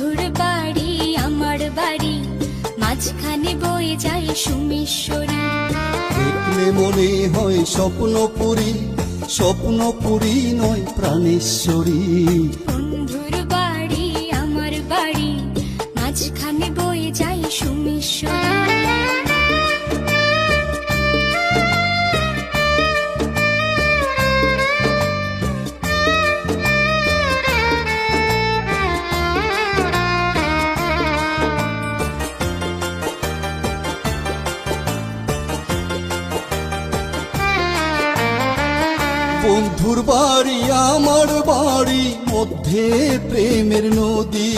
বন্ধুর বাড়ি আমার বাড়ি, মাঝখানে বয়ে যায় সুমেশ্বরী। দেখলে মনে হয় স্বপ্নপুরী, স্বপ্নপুরী নয় প্রাণেশ্বরী। বন্ধুর বাড়ি আমার বাড়ি, মাঝখানে বয়ে যায় সুমেশ্বরী। বন্ধুর বাড়ি আমার বাড়ি, মধ্যে প্রেমের নদী।